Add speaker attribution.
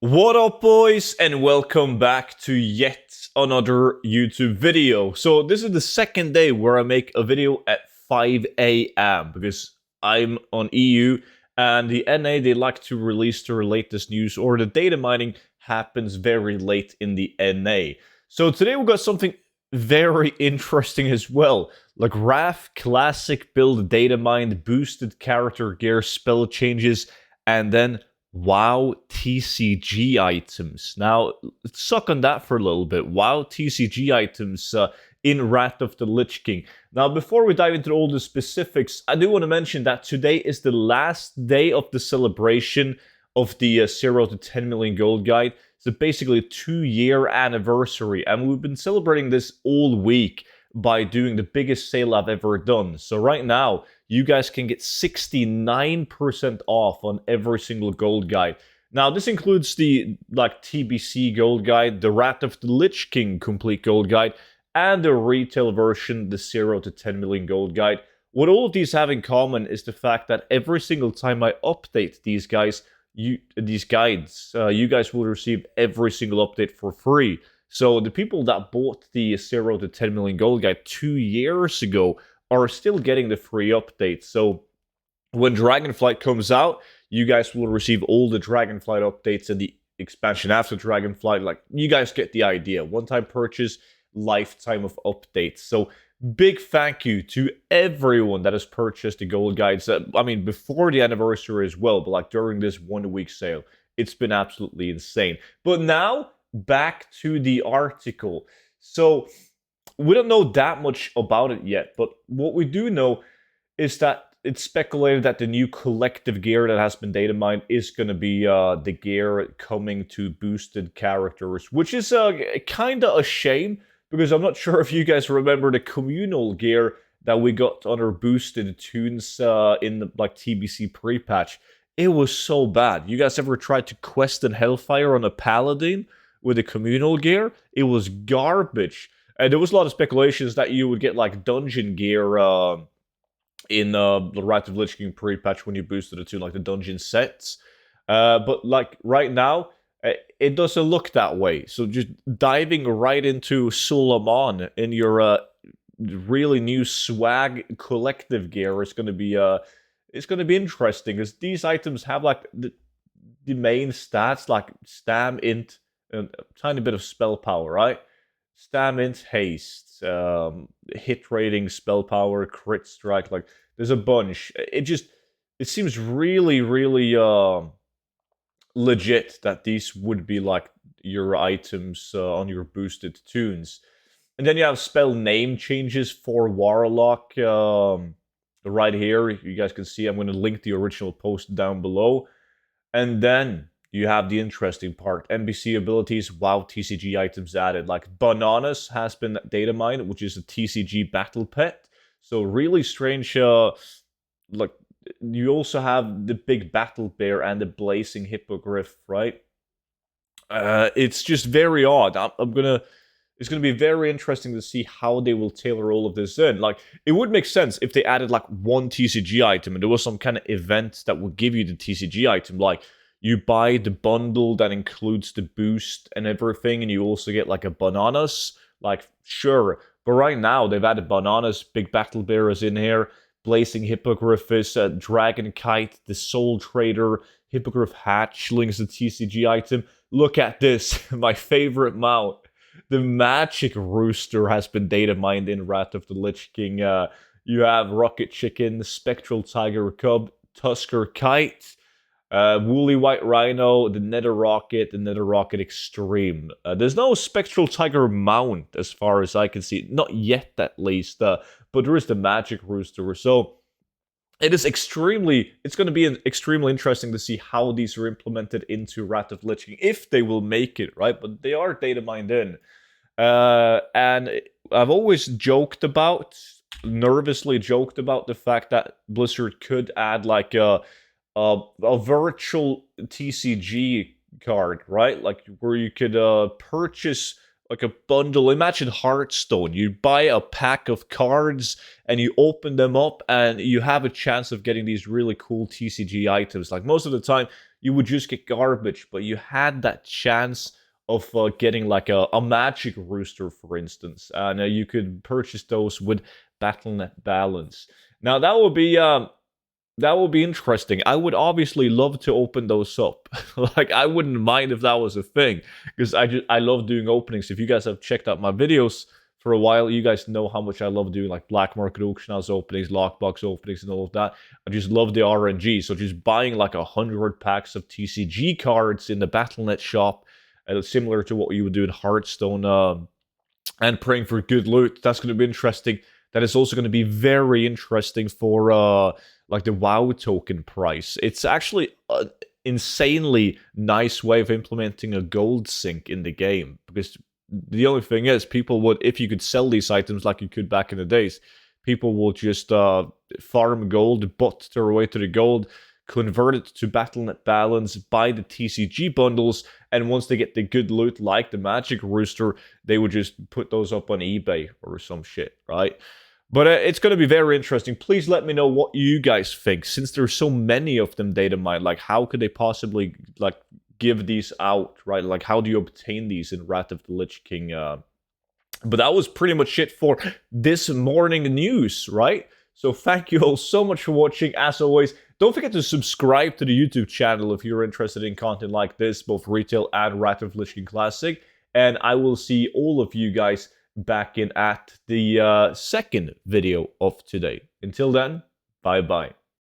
Speaker 1: What up, boys, and welcome back to yet another YouTube video. So this is the second day where I make a video at 5 a.m. because I'm on EU and the NA, they like to release their latest news, or the data mining happens very late in the NA. So today we got something very interesting as well. Like RAF Classic build data mined, boosted character gear, spell changes, and then WoW TCG items. Now, let's suck on that for a little bit. WoW TCG items in Wrath of the Lich King. Now, before we dive into all the specifics, I do want to mention that today is the last day of the celebration of the 0 to 10 million gold guide. So basically a 2-year anniversary, and we've been celebrating this all week by doing the biggest sale I've ever done. So right now, you guys can get 69% off on every single gold guide. Now, this includes the TBC gold guide, the Wrath of the Lich King complete gold guide, and the retail version, the 0 to 10 million gold guide. What all of these have in common is the fact that every single time I update these guides, you guys will receive every single update for free. So the people that bought the 0 to 10 million gold guide 2 years ago are still getting the free updates. So when Dragonflight comes out, you guys will receive all the Dragonflight updates and the expansion after Dragonflight. Like, you guys get the idea. One-time purchase, lifetime of updates. So big thank you to everyone that has purchased the gold guides. I mean, before the anniversary as well, but like during this 1 week sale. It's been absolutely insane. But now, back to the article. So we don't know that much about it yet, but what we do know is that it's speculated that the new collective gear that has been data mined is going to be the gear coming to boosted characters, which is kind of a shame, because I'm not sure if you guys remember the communal gear that we got on our boosted tunes in the TBC pre-patch. It was so bad. You guys ever tried to quest in Hellfire on a paladin with the communal gear? It was garbage. And there was a lot of speculations that you would get like dungeon gear in the Wrath of Lich King pre-patch when you boosted it to like the dungeon sets. But like right now, it doesn't look that way. So just diving right into Suleiman in your really new swag collective gear is going to be it's going to be interesting, because these items have like the main stats like stam, int, and a tiny bit of spell power, right? Stam, int, haste, hit rating, spell power, crit strike. Like, there's a bunch. It seems really, really legit that these would be like your items on your boosted tunes. And then you have spell name changes for Warlock. Right here, you guys can see I'm going to link the original post down below. And then you have the interesting part. NPC abilities, WoW TCG items added. Like Bananas has been data mined, which is a TCG battle pet. So really strange. Like, you also have the big battle bear and the blazing hippogriff, right? It's just very odd. It's going to be very interesting to see how they will tailor all of this in. Like, it would make sense if they added like one TCG item and there was some kind of event that would give you the TCG item. Like, you buy the bundle that includes the boost and everything, and you also get like a Bananas. Like, sure. But right now, they've added Bananas, big battle bearers in here, blazing hippogriff, dragon kite, the soul trader, hippogriff hatchling is a TCG item. Look at this, my favorite mount. The magic rooster has been data mined in Wrath of the Lich King. You have rocket chicken, spectral tiger cub, tusker kite, woolly white rhino, the nether rocket, the nether rocket extreme. There's no spectral tiger mount as far as I can see, not yet at least. But there is the magic rooster. So it's going to be extremely interesting to see how these are implemented into Wrath of Lich King, if they will make it, right? But they are data mined in. And I've always nervously joked about the fact that Blizzard could add like a virtual TCG card, right? Like, where you could purchase like a bundle. Imagine Hearthstone. You buy a pack of cards and you open them up and you have a chance of getting these really cool TCG items. Like, most of the time, you would just get garbage, but you had that chance of getting like a magic rooster, for instance, and you could purchase those with Battle.net balance. Now that would be interesting. I would obviously love to open those up. Like, I wouldn't mind if that was a thing, because I love doing openings. If you guys have checked out my videos for a while, you guys know how much I love doing like black market auction house openings, lockbox openings, and all of that. I just love the RNG. So just buying like 100 packs of TCG cards in the Battle.net shop, similar to what you would do in Hearthstone, and praying for good loot. That's going to be interesting. That is also going to be very interesting for like the WoW token price. It's actually an insanely nice way of implementing a gold sink in the game, because the only thing is, people would, if you could sell these items like you could back in the days, people will just farm gold, bot their way to the gold, convert it to Battle.net balance, buy the TCG bundles, and once they get the good loot like the Magic Rooster, they would just put those up on eBay or some shit, right? But it's going to be very interesting. Please let me know what you guys think. Since there's so many of them, data mine, like, how could they possibly like give these out, right? Like, how do you obtain these in Wrath of the Lich King? But that was pretty much it for this morning news, right? So thank you all so much for watching. As always, don't forget to subscribe to the YouTube channel if you're interested in content like this, both retail and Wrath of the Lich King Classic. And I will see all of you guys back in at the second video of today. Until then, bye-bye.